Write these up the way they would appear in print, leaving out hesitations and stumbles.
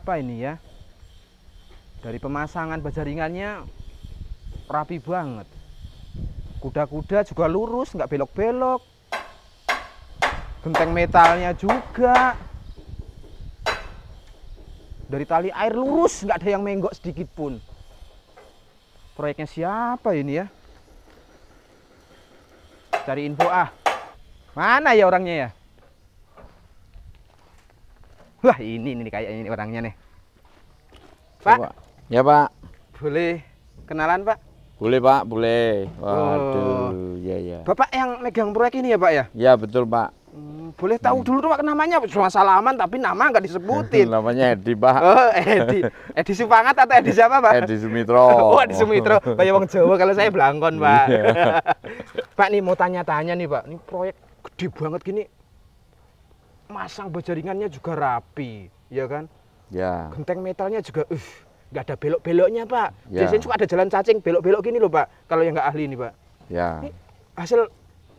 apa ini ya? Dari pemasangan baja ringannya rapi banget. Kuda-kuda juga lurus, nggak belok-belok. Genteng metalnya juga. Dari tali air lurus, nggak ada yang menggok sedikit pun. Proyeknya siapa ini ya? Cari info ah. Mana ya orangnya ya? Wah ini kayaknya ini orangnya nih. Pak. Coba. Ya Pak. Boleh kenalan Pak? Boleh Pak, boleh. Waduh, ya. Bapak yang megang proyek ini ya Pak ya? Ya betul Pak. Boleh tahu dulu tuh Pak namanya? Cuma salaman tapi nama nggak disebutin. Namanya Edi Pak. Oh Edi, Edi Supangat atau Edi siapa Pak? Edi Sumitro. Oh Edi Sumitro, kayak wong Jawa kalau saya Blangkon Pak. Pak nih mau tanya-tanya nih Pak, ini proyek gede banget gini. Masang baja ringannya juga rapi, ya kan? Ya. Genteng metalnya juga, nggak ada belok-beloknya Pak. Ya. Biasanya suka ada jalan cacing belok-belok gini loh Pak. Kalau yang nggak ahli ini Pak. Ya. Ini hasil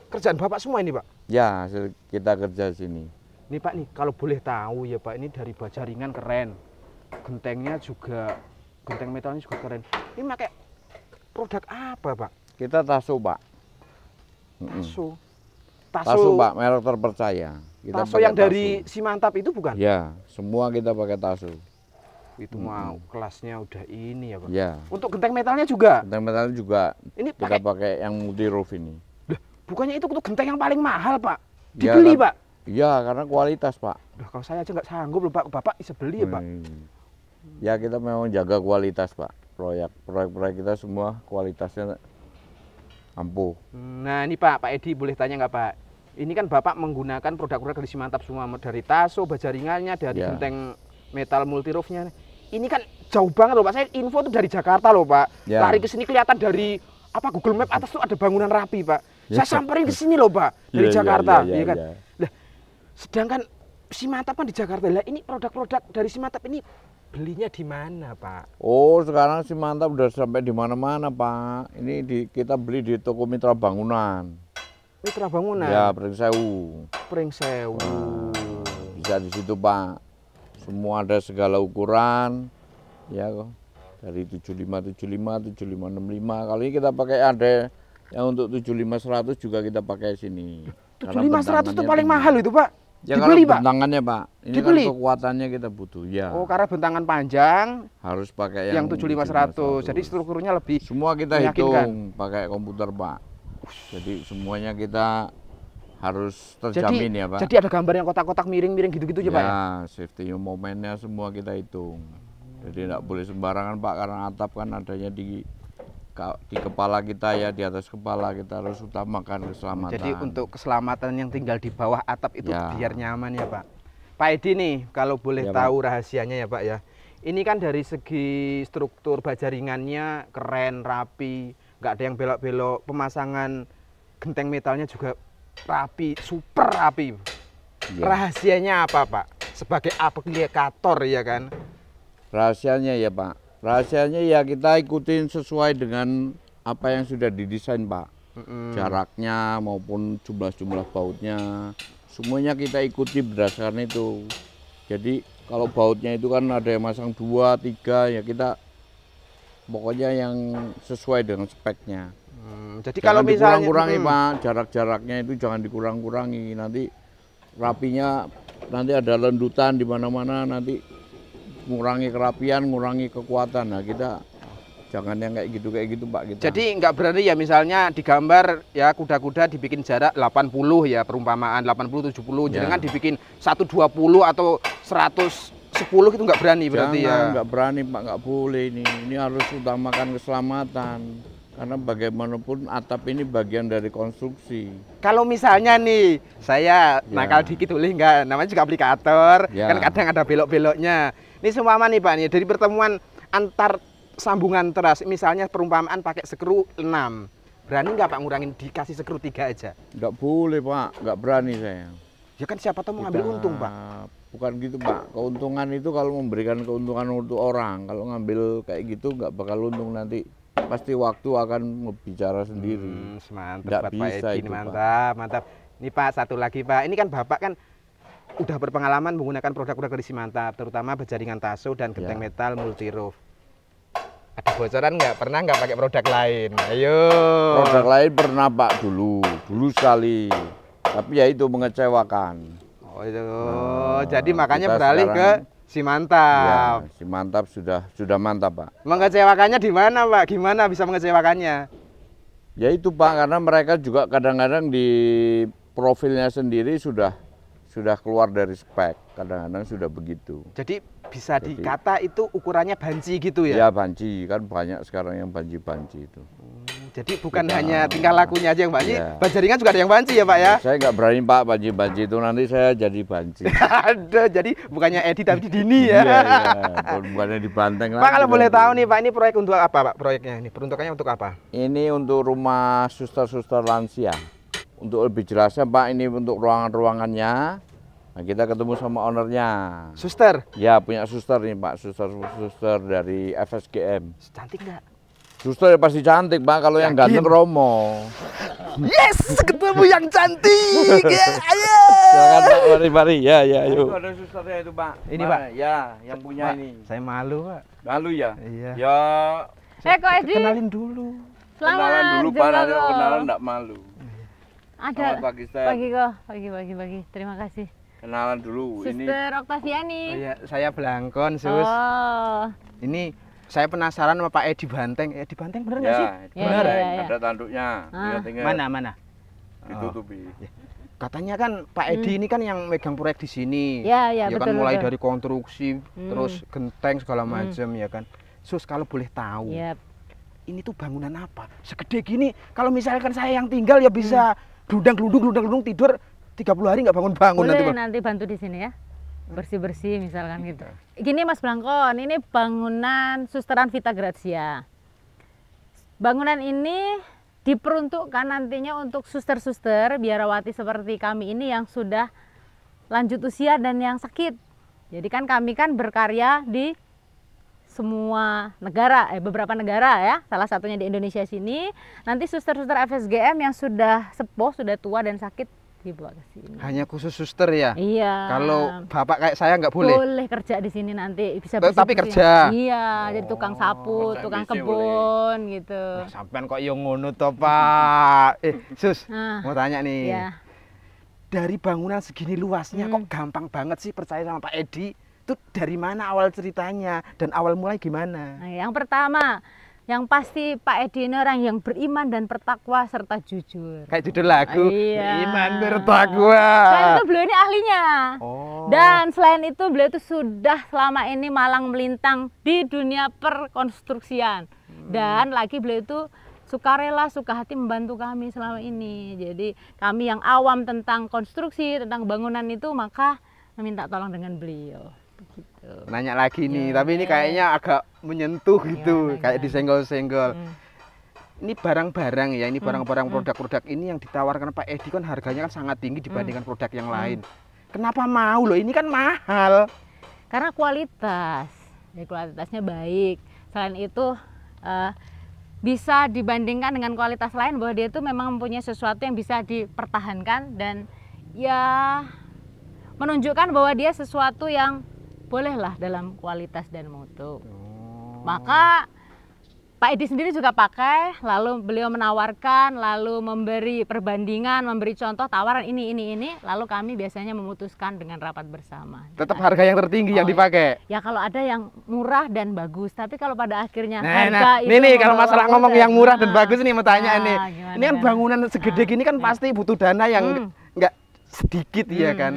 kerjaan Bapak semua ini Pak. Ya, hasil kita kerja sini. Ini Pak nih, kalau boleh tahu ya Pak, ini dari baja ringan keren. Gentengnya juga, genteng metalnya juga keren. Ini pakai produk apa Pak? Kita Taso Pak. Taso. Taso Pak, merek terpercaya. Kita Taso yang dari Simantap itu bukan? Ya, semua kita pakai Taso. Itu mau kelasnya udah ini ya Pak. Ya. Untuk genteng metalnya juga. Genteng metalnya juga Ini kita pakai yang multi roof ini. Lah, bukannya itu genteng yang paling mahal Pak? Ya, Dibeli Pak? Iya, karena kualitas Pak. Nah, kalau saya aja nggak sanggup loh Pak. Bapak bisa beli ya Pak? Ya kita memang jaga kualitas Pak. Proyek-proyek kita semua kualitasnya ampuh. Nah ini Pak Edi boleh tanya nggak Pak? Ini kan Bapak menggunakan produk-produk dari Simantap semua, dari Taso, baja ringannya, dari genteng metal multi roofnya. Ini kan jauh banget loh Pak. Saya info tuh dari Jakarta loh Pak. Lari ke sini kelihatan dari apa Google Map atas tuh ada bangunan rapi Pak. Saya samperin ke sini loh Pak dari Jakarta, iya kan? Lah, sedangkan Simantap kan di Jakarta. Lah ini produk-produk dari Simantap ini belinya di mana Pak? Oh sekarang Simantap udah sampai di mana-mana Pak. Ini kita beli di toko Mitra Bangunan. Mitra Bangunan? Ya, Pringsewu. Pringsewu. Bisa di situ Pak. Semua ada segala ukuran. Ya kok. Dari 75, 75, 75, 65. Kali ini kita pakai ada yang untuk 75, 100 juga kita pakai sini. 75, 100 itu paling mahal itu Pak? Ya dibeli kalau Pak? bentangannya Pak. Ini dibeli? kan kekuatannya kita butuh. Ya. Oh karena bentangan panjang. Harus pakai yang 75, 100. Jadi strukturnya lebih semua kita meyakinkan. Hitung pakai komputer Pak. Jadi semuanya kita harus terjamin ya Pak. Jadi ada gambar yang kotak-kotak miring-miring gitu-gitu aja Pak ya? Safety momennya semua kita hitung. Jadi tidak boleh sembarangan Pak, karena atap kan adanya di kepala kita ya, di atas kepala kita harus utamakan keselamatan. Jadi untuk keselamatan yang tinggal di bawah atap itu biar nyaman ya Pak. Pak Edi nih, kalau boleh tahu rahasianya ya Pak ya. Ini kan dari segi struktur baja ringannya keren, rapi, nggak ada yang belok-belok, pemasangan genteng metalnya juga rapi, super rapi. Rahasianya apa Pak? Sebagai aplikator ya kan? Rahasianya ya Pak, rahasianya ya kita ikutin sesuai dengan apa yang sudah didesain Pak. Jaraknya maupun jumlah-jumlah bautnya, semuanya kita ikuti berdasarkan itu. Jadi kalau bautnya itu kan ada yang masang 2, 3, ya kita pokoknya yang sesuai dengan speknya. Jadi jangan kalau misalnya dikurang-kurangi Pak, jarak-jaraknya itu jangan dikurang-kurangi. Nanti rapinya nanti ada lendutan di mana-mana, nanti ngurangi kerapian, ngurangi kekuatan. Nah kita jangan yang kayak gitu Pak kita. Jadi nggak berarti ya misalnya digambar ya kuda-kuda dibikin jarak 80 ya, perumpamaan 80 70 jangan dibikin 120 atau 110 itu nggak berani berarti ya. Nggak berani Pak, nggak boleh ini. Ini harus utamakan keselamatan. Karena bagaimanapun atap ini bagian dari konstruksi. Kalau misalnya nih, saya nakal dikit boleh nggak? Namanya juga aplikator, kan kadang ada belok-beloknya. Ini semua nih Pak, nih dari pertemuan antar sambungan teras, misalnya perumpamaan pakai skru 6. Berani nggak Pak ngurangin dikasih skru 3 aja? Nggak boleh Pak, nggak berani saya. Ya kan siapa tahu mau ngambil untung Pak. Bukan gitu Pak, keuntungan itu kalau memberikan keuntungan untuk orang, kalau ngambil kayak gitu nggak bakal untung nanti. Pasti waktu akan bicara sendiri. Mantap buat Pak Edi, itu, mantap, mantap. Ini Pak, satu lagi Pak, ini kan Bapak kan udah berpengalaman menggunakan produk-produk dari Simantap, terutama berjaringan taso dan genteng metal multi roof. Ada bocoran nggak? Pernah nggak pakai produk lain? Ayo. Produk lain pernah Pak dulu sekali. Tapi ya itu mengecewakan. Oh itu. Jadi makanya beralih ke Simantap. Ya, Simantap sudah mantap Pak. Mengecewakannya di mana Pak? Gimana bisa mengecewakannya? Ya itu Pak, karena mereka juga kadang-kadang di profilnya sendiri sudah keluar dari spek, kadang-kadang sudah begitu. Jadi bisa dikata itu ukurannya banci gitu ya? Ya banci, kan banyak sekarang yang banci-banci itu. Jadi bukan hanya tingkah lakunya aja yang banci, Bajaringan juga ada yang banci ya Pak ya? Saya nggak berani Pak banci-banci itu, nanti saya jadi banci. Ada, jadi bukannya Edi tapi Dini ya? Iya, bukannya dibanteng Pak kalau boleh tahu nih Pak, ini proyek untuk apa Pak proyeknya ini? Peruntukannya untuk apa? Ini untuk rumah suster-suster lansia. Untuk lebih jelasnya Pak, ini untuk ruangan-ruangannya. Nah, kita ketemu sama ownernya. Suster? Ya, punya suster nih Pak, suster dari FSGM. Cantik nggak? Suster ya pasti cantik Pak, kalau yang ganteng Romo. Yes, ketemu yang cantik. Ya, ayo. Jangan Pak, mari. Ya, yuk. Itu ada susternya itu Pak. Ini Pak? Ya, yang punya Pak, ini. saya malu Pak. Malu ya? Iya. Ya. Kok Edi? Kenalin dulu. Kenalan dulu Pak, nanti kenalan enggak malu. Ada. Pagi kok. Pagi. Terima kasih. Kenalan dulu. Suster Oktaviani. Oh, iya, saya Blangkon, Sus. Oh. Ini saya penasaran sama Pak Edi Banteng. Edi Banteng bener nggak sih? Bener. Ada tanduknya. Mana? Ditutupi. Katanya kan Pak Edi ini kan yang megang proyek di sini. Ya, kan betul. mulai dari konstruksi, terus genteng segala macam ya kan. Sus kalau boleh tahu. Ini tuh bangunan apa? Segede gini. Kalau misalkan saya yang tinggal ya bisa gludang-gludung tidur 30 hari nggak bangun-bangun. Boleh nanti bantu di sini ya. Bersih-bersih misalkan gitu. Gini Mas Blangkon, ini bangunan Susteran Vita Grazia. Bangunan ini diperuntukkan nantinya untuk suster-suster biarawati seperti kami ini yang sudah lanjut usia dan yang sakit. Jadi kan kami kan berkarya di semua negara, beberapa negara ya, salah satunya di Indonesia sini. Nanti suster-suster FSGM yang sudah sepuh, sudah tua dan sakit dibawa ke sini. Hanya khusus suster ya? Iya. Kalau bapak kayak saya nggak boleh? Boleh kerja di sini nanti, bisa tapi kerja? Iya, jadi tukang sapu, tukang kebun gitu. Sampean kok yang ngono toh Pak? Sus, mau tanya nih. Iya. Dari bangunan segini luasnya kok gampang banget sih percaya sama Pak Edi? Itu dari mana awal ceritanya dan awal mulai gimana? Nah, yang pertama, yang pasti Pak Edi ini orang yang beriman dan bertakwa serta jujur. Kayak judul lagu, iya. Beriman bertakwa. Selain itu beliau ini ahlinya. Oh. Dan selain itu beliau itu sudah selama ini malang melintang di dunia perkonstruksian. Dan lagi beliau itu sukarela, suka hati membantu kami selama ini. Jadi kami yang awam tentang konstruksi, tentang bangunan itu, maka meminta tolong dengan beliau. Begitu. Nanya lagi nih, tapi ini kayaknya agak menyentuh gitu, kayak disenggol-senggol. Ini barang-barang ya, ini barang-barang produk-produk ini yang ditawarkan Pak Edi kan harganya kan sangat tinggi dibandingkan produk yang lain. Kenapa mau loh? Ini kan mahal. Karena kualitas, ya kualitasnya baik. Selain itu bisa dibandingkan dengan kualitas lain bahwa dia itu memang mempunyai sesuatu yang bisa dipertahankan dan ya menunjukkan bahwa dia sesuatu yang bolehlah dalam kualitas dan mutu. Maka Pak Edi sendiri juga pakai, lalu beliau menawarkan, lalu memberi perbandingan, memberi contoh tawaran ini, lalu kami biasanya memutuskan dengan rapat bersama. Tetap harga yang tertinggi yang dipakai? Ya kalau ada yang murah dan bagus, tapi kalau pada akhirnya ini kalau masalah ngomong yang murah dan bagus nih mau tanya nih. Ini kan bangunan segede gini kan pasti butuh dana yang nggak sedikit ya kan?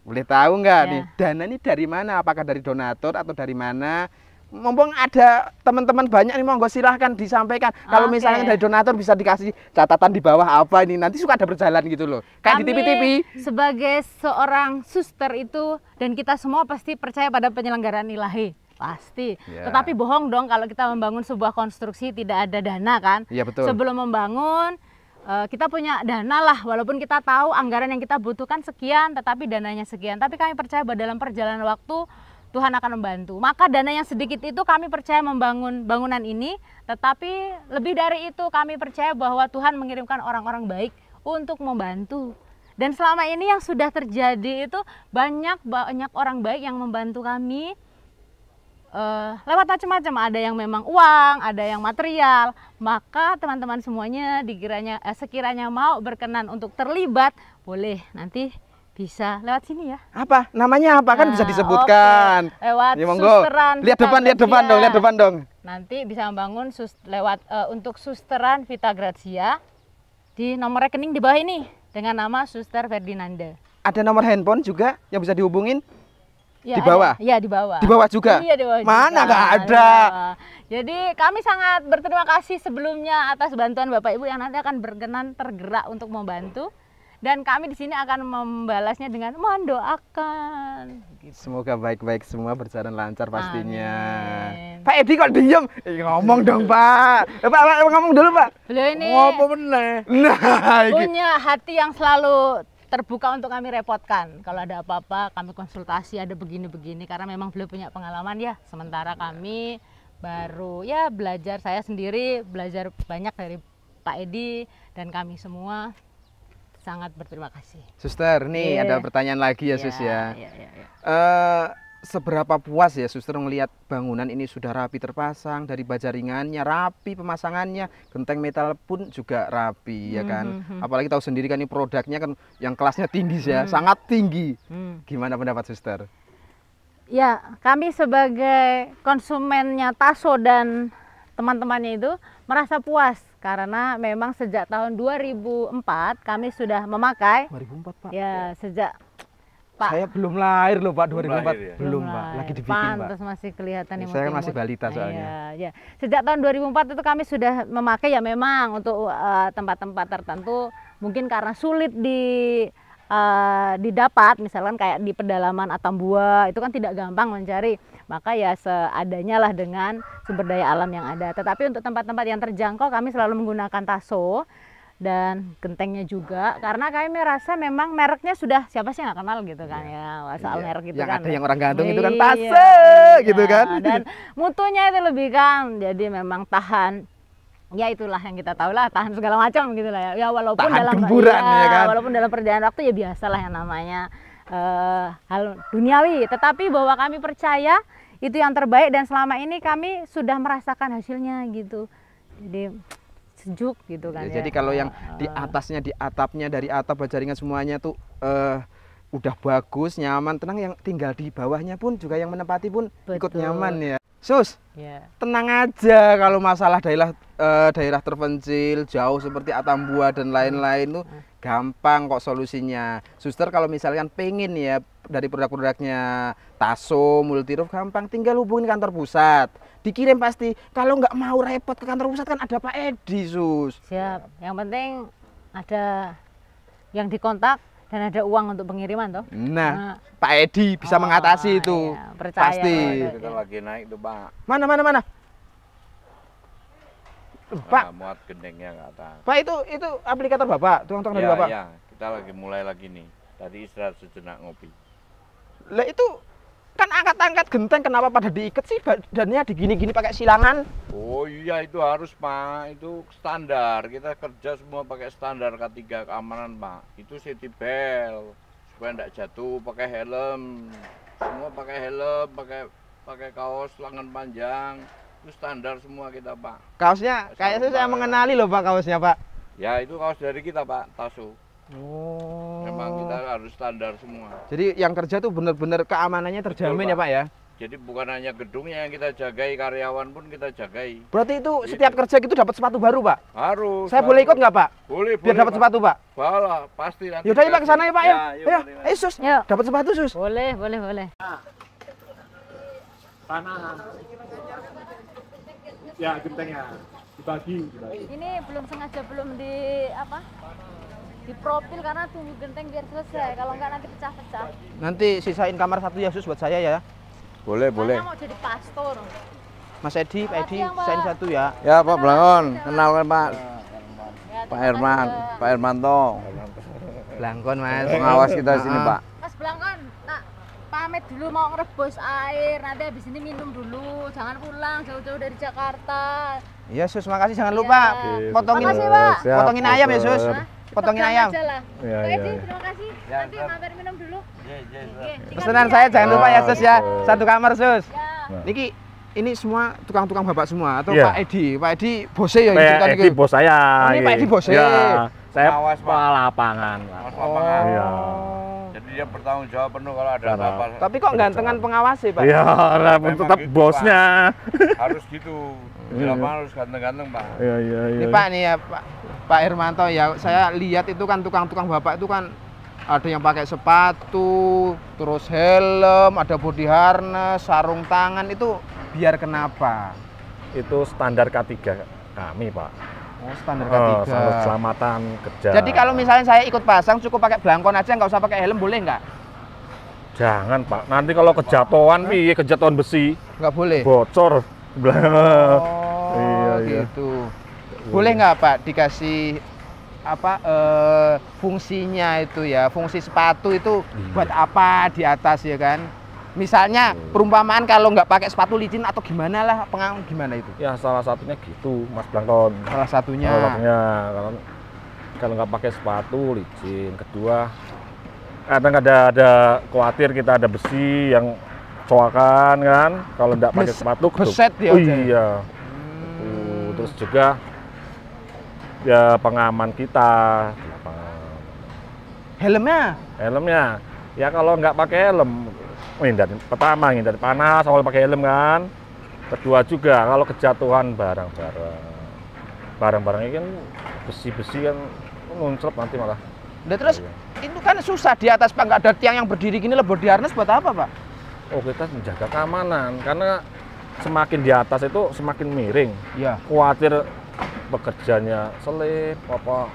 Boleh tahu nggak nih, dana ini dari mana? Apakah dari donatur atau dari mana? Mumpung ada teman-teman banyak nih, monggo silahkan disampaikan. Kalau misalnya dari donatur bisa dikasih catatan di bawah apa ini, nanti suka ada berjalan gitu loh. Kayak di TV-TV. Sebagai seorang suster itu, dan kita semua pasti percaya pada penyelenggaraan ilahi. Pasti. Tetapi bohong dong kalau kita membangun sebuah konstruksi tidak ada dana kan? Iya betul. Sebelum membangun, kita punya dana lah, walaupun kita tahu anggaran yang kita butuhkan sekian, tetapi dananya sekian. Tapi kami percaya bahwa dalam perjalanan waktu Tuhan akan membantu. Maka dana yang sedikit itu kami percaya membangun bangunan ini, tetapi lebih dari itu kami percaya bahwa Tuhan mengirimkan orang-orang baik untuk membantu. Dan selama ini yang sudah terjadi itu banyak orang baik yang membantu kami lewat macam-macam. Ada yang memang uang, ada yang material. Maka teman-teman semuanya sekiranya mau berkenan untuk terlibat, boleh nanti bisa lewat sini ya. Apa? Namanya apa kan bisa disebutkan. Oke. Lewat Ya, monggo. susteran. Lihat depan dong. Nanti bisa membangun untuk susteran Vita Grazia di nomor rekening di bawah ini dengan nama Suster Ferdinanda. Ada nomor handphone juga yang bisa dihubungin? Ya, di bawah? Iya, di bawah. Di bawah juga? Iya, di bawah. Mana juga. nggak ada? Jadi kami sangat berterima kasih sebelumnya atas bantuan Bapak Ibu yang nanti akan berkenan tergerak untuk membantu. Dan kami di sini akan membalasnya dengan mendoakan. Gitu. Semoga baik-baik semua, berjalan lancar pastinya. Amin. Pak Edi kok diem? Ngomong dong Pak. Pak ngomong dulu Pak. Beliau ini Apa bener? Nah, punya hati yang selalu terbuka untuk kami repotkan. Kalau ada apa-apa kami konsultasi, ada begini-begini, karena memang beliau punya pengalaman ya. Sementara kami baru ya belajar, saya sendiri belajar banyak dari Pak Edi dan kami semua sangat berterima kasih. Suster, nih ada pertanyaan lagi ya Sus ya. Seberapa puas ya Suster melihat bangunan ini sudah rapi terpasang, dari baja ringannya rapi, pemasangannya, genteng metal pun juga rapi ya kan. Apalagi tahu sendiri kan ini produknya kan yang kelasnya tinggi ya, sangat tinggi. Gimana pendapat Suster? Ya, kami sebagai konsumennya Tasso dan teman-temannya itu merasa puas karena memang sejak tahun 2004 kami sudah memakai. 2004 Pak? Ya, sejak Pak. Saya belum lahir loh Pak, 2004. Lahir, ya? Belum Pak, lagi dibikin Pak. Terus masih kelihatan Saya kan masih balita soalnya. Ya. Sejak tahun 2004 itu kami sudah memakai ya memang untuk tempat-tempat tertentu mungkin karena sulit didapat, misalkan kayak di pedalaman Atambua itu kan tidak gampang mencari, maka ya seadanya lah dengan sumber daya alam yang ada. Tetapi untuk tempat-tempat yang terjangkau kami selalu menggunakan Tasso dan gentengnya juga, karena kami merasa memang mereknya sudah siapa sih nggak kenal gitu kan ya soal merek gitu yang kan. Ada yang orang gantung itu kan Tasso gitu kan. Dan mutunya itu lebih kan, jadi memang tahan. Ya itulah yang kita tahu lah, tahan segala macam gitu lah ya. Walaupun tahan dalam gemburan, ya kan? walaupun dalam perjalanan waktu ya biasalah yang namanya hal duniawi. Tetapi bahwa kami percaya itu yang terbaik dan selama ini kami sudah merasakan hasilnya gitu. Jadi sejuk gitu kan. Ya, jadi kalau yang di atasnya, di atapnya, dari atap baja ringan semuanya tuh udah bagus, nyaman, tenang. Yang tinggal di bawahnya pun juga yang menempati pun ikut nyaman ya. Sus, tenang aja kalau masalah daerah terpencil, jauh seperti Atambua dan lain-lain tuh gampang kok solusinya. Suster kalau misalkan pengen ya dari produk-produknya Tasso, Multiroof gampang, tinggal hubungin kantor pusat. Dikirim pasti. Kalau nggak mau repot ke kantor pusat kan ada Pak Edi, Sus. Siap. Yang penting ada yang dikontak dan ada uang untuk pengiriman toh. Nah, Pak Edi bisa mengatasi itu. Iya, percaya pasti. Kita lagi naik tuh Pak. Mana? Pak, Muat gendengnya ke atas. Pak itu aplikator Bapak, tukang dari Bapak. Iya, kita lagi mulai lagi nih. Tadi istirahat sejenak ngopi. Lah itu kan angkat-angkat genteng, kenapa pada diikat sih badannya digini-gini pakai silangan? Oh iya, itu harus Pak, itu standar. Kita kerja semua pakai standar K3 keamanan Pak. Itu safety belt supaya tidak jatuh, pakai helm. Semua pakai helm, pakai kaos lengan panjang. Itu standar semua kita Pak. Kaosnya kayaknya saya mengenali loh Pak kaosnya Pak. Ya itu kaos dari kita Pak, Tasso. Oh. Memang kita harus standar semua. Jadi yang kerja tuh benar-benar keamanannya terjamin. Betul, ya Pak ya? Jadi bukan hanya gedungnya yang kita jagai, karyawan pun kita jagai. Berarti itu setiap kerja gitu dapat sepatu baru Pak? Harus. Saya boleh ikut nggak Pak? Boleh. Biar dapat sepatu Pak? Boleh, pasti nanti. Yaudah ya Pak, kesana ya Pak ya? Ayo, Sus, dapat sepatu Sus. Boleh. Tanah. Ya, gentengnya dibagi. Ini belum di profil karena tunggu genteng biar selesai. Kalau enggak nanti pecah-pecah. Nanti sisain kamar satu ya Sus buat saya ya. Boleh. Saya mau jadi pastor. Mas Edi, Pak Edi, sisain satu ya. Ya Pak Blangon, kenalkan Pak. Ya, Pak Herman, Pak Hermanto. Blangkon Mas. Pengawas kita sini Pak. Mas Blangkon, nak pamit dulu mau ngerebus air. Nanti habis ini minum dulu. Jangan pulang jauh-jauh dari Jakarta. Iya Sus, makasih, jangan lupa potongin Makasih, Pak. potongin ayam ya Sus. potongin ayam. Aja lah. Iya, Pak iya, Edi, iya. terima kasih. Ya, Nanti siap. mampir minum dulu. Oke, Pesanan saya jangan lupa ya Sus ya. Oh. Satu kamar Sus. Ya. Niki ini semua tukang-tukang Bapak semua atau Iya. Pak Edi? Pak Edi bose ya Pak ceritanya Edi gitu. bos saya. Oh, ini Pak Edi bos ya? Iya, saya Awas, Pak. kepala lapangan. Pak. Mas lapangan. Iya. Jadi dia bertanggung jawab penuh kalau ada Karena- apa-apa. Tapi kok gantengan pengawas sih Pak? Iya, Memang tetap gitu, bosnya. Harus gitu. Di lapangan harus ganteng-ganteng, Pak. Iya, iya, iya. Ini Pak nih ya Pak Hermanto ya, saya lihat itu kan tukang-tukang Bapak itu kan ada yang pakai sepatu, terus helm, ada body harness, sarung tangan itu biar kenapa? Itu standar K3 kami, Pak. Oh, standar Standar K3. keselamatan kerja. Jadi kalau misalnya saya ikut pasang cukup pakai belangkon aja nggak usah pakai helm boleh nggak? Jangan, Pak. Nanti kalau kejatuhan piye, kejatuhan besi, Nggak boleh. bocor. Oh, Iya, iya. gitu. Boleh nggak Pak dikasih apa fungsinya itu ya, fungsi sepatu itu buat apa di atas ya kan? Misalnya perumpamaan kalau nggak pakai sepatu licin atau gimana lah, gimana itu? Ya salah satunya gitu, Mas Blangkon. Salah satunya. Salah satunya kalau nggak pakai sepatu licin. Kedua, kadang ada khawatir kita ada besi yang coakan kan. Kalau nggak pakai sepatu, beset ya, Oh udah. iya. Terus juga ya pengaman kita di lapangan. Helmnya? Helmnya, ya kalau nggak pakai helm, pertama hindari panas, awal pakai helm kan. Kedua juga kalau kejatuhan barang-barang ini kan besi-besi kan muncrat nanti malah. Udah terus itu kan susah di atas Pak, nggak ada tiang yang berdiri gini lah, body harness buat apa Pak? Oh, kita menjaga keamanan karena semakin di atas itu semakin miring. Iya. Khawatir bekerjanya selip apa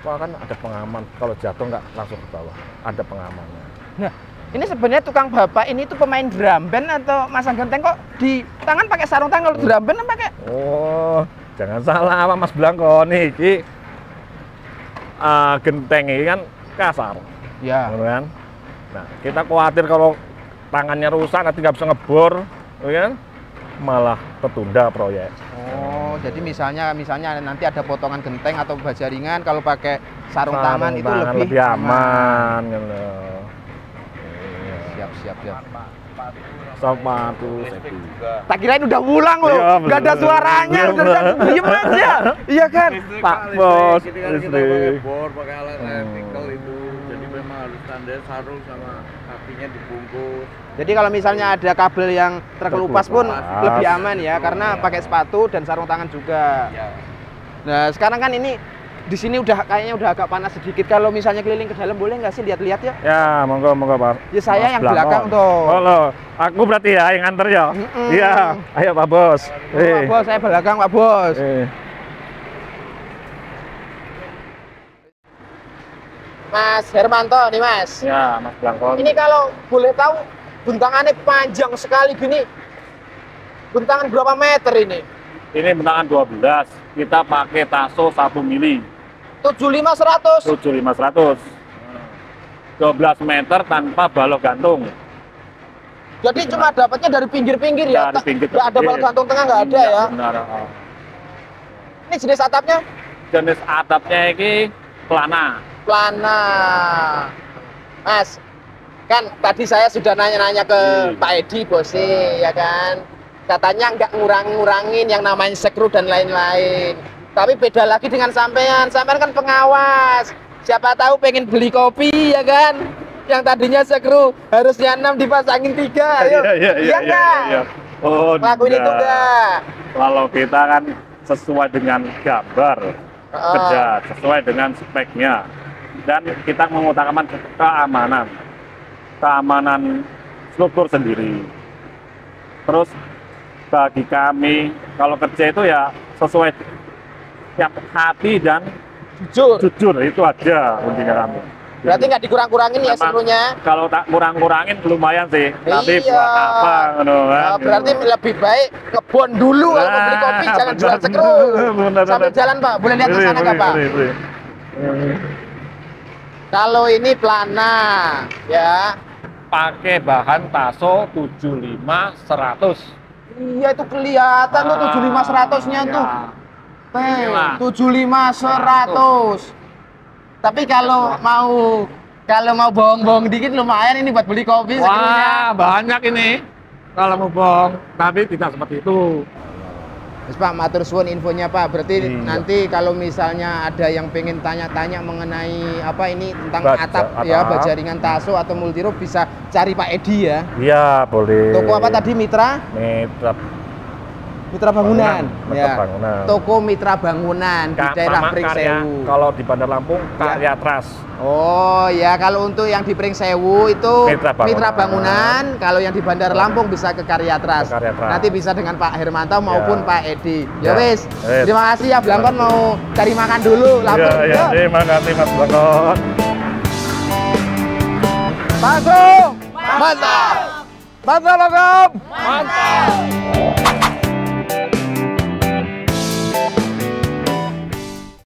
kan ada pengaman, kalau jatuh nggak langsung ke bawah, ada pengamannya. Nah, ini sebenarnya tukang Bapak ini tuh pemain drum band atau masang genteng kok di tangan pakai sarung tangan, kalau drum band pakai? Oh, jangan salah Pak Mas Blangkon iki genteng ini kan kasar, Ya. bener kan? Nah, kita khawatir kalau tangannya rusak nanti nggak bisa ngebor, ya kan? Malah tertunda proyek. Oh, jadi misalnya nanti ada potongan genteng atau baja ringan, kalau pakai sarung tangan itu lebih aman, gitu. Siap. Sepatu safety. Tak kirain udah pulang loh, Iya, nggak ada bener. suaranya, Iya, udah bener. diem aja, iya kan? Pak Bos, Ini kan kita listrik. pakai bor, pakai alat electrical itu. Jadi memang harus standar sarung sama kakinya dibungkus. Jadi kalau misalnya ada kabel yang terkelupas pun Terkelupas. lebih aman ya, karena pakai sepatu dan sarung tangan juga. Ya. Nah sekarang kan ini di sini kayaknya udah agak panas sedikit. Kalau misalnya keliling ke dalam boleh nggak sih lihat-lihat ya? Ya, monggo Pak. Ya saya Mas yang Blangkon. belakang tuh. Oh loh, aku berarti ya yang nganter ya. Mm-mm. Iya, ayo Pak Bos. Pak Bos, saya belakang Pak Bos. Mas Hermanto nih Mas. Ya, Mas Blangkon. Ini kalau boleh tahu bentangannya panjang sekali gini. Bentangan berapa meter ini? Ini bentangan 12. Kita pakai taso 1 mili. 75-100. 75-100. 12 meter tanpa balok gantung. Jadi cuma dapatnya dari pinggir-pinggir ya? Dari pinggir ke Nggak ada pinggir. balok gantung tengah, nggak ada ya? Benar. Ini jenis atapnya? Jenis atapnya ini pelana. Plana. Mas, kan tadi saya sudah nanya-nanya ke Pak Edi Bosi, ya kan? Katanya nggak ngurangin yang namanya sekru dan lain-lain. Tapi beda lagi dengan sampean. Sampean kan pengawas. Siapa tahu pengen beli kopi, ya kan? Yang tadinya sekru harusnya 6 dipasangin 3. Ayo. Iya nggak? Oh, Lakuin itu nggak? Kalau kita kan sesuai dengan gambar kerja, sesuai dengan speknya. Dan kita mengutamakan keamanan struktur sendiri. Terus bagi kami kalau kerja itu ya sesuai tiap hati dan jujur itu aja intinya kami. Berarti nggak dikurang-kurangin ya Memang seluruhnya? Kalau tak kurangin lumayan sih. Tapi Iya. buat apa ngono kan? Berarti lebih baik ngebon dulu kalau mau beli kopi, jangan jual sekru. Sambil jalan Pak, boleh lihat ke sana nggak Pak? Kalau ini pelana, ya. Pakai bahan taso 75-100. Iya itu kelihatan tuh 75-100-nya tuh. Inilah. 75-100. Tapi kalau mau bohong-bohong dikit lumayan ini buat beli kopi Wah, banyak ini. Kalau mau bohong, tapi tidak seperti itu. Mas Pak, matur suwun infonya Pak. Berarti Iya. nanti kalau misalnya ada yang pengen tanya-tanya mengenai apa ini tentang atap ya, baja ringan Tasso atau multiroof bisa cari Pak Edi ya. Iya, boleh. Toko apa tadi Mitra? Mitra Bangunan. Mitra Bangunan. Toko Mitra Bangunan di daerah Pringsewu. Kalau di Bandar Lampung, Karya Trust. Oh ya, kalau untuk yang di Pringsewu itu Mitra Bangunan. Kalau yang di Bandar Lampung bisa ke Karya Trust. Karya Trust. Nanti bisa dengan Pak Hermanto maupun Pak Edi. Ya Ya. wis. Wis. Terima kasih ya, Blangkon mau cari makan dulu. Lapar. Iya, Yuk. terima kasih Mas Blangkon. Tasso. Mantap. Mantap, Blangkon. Mantap.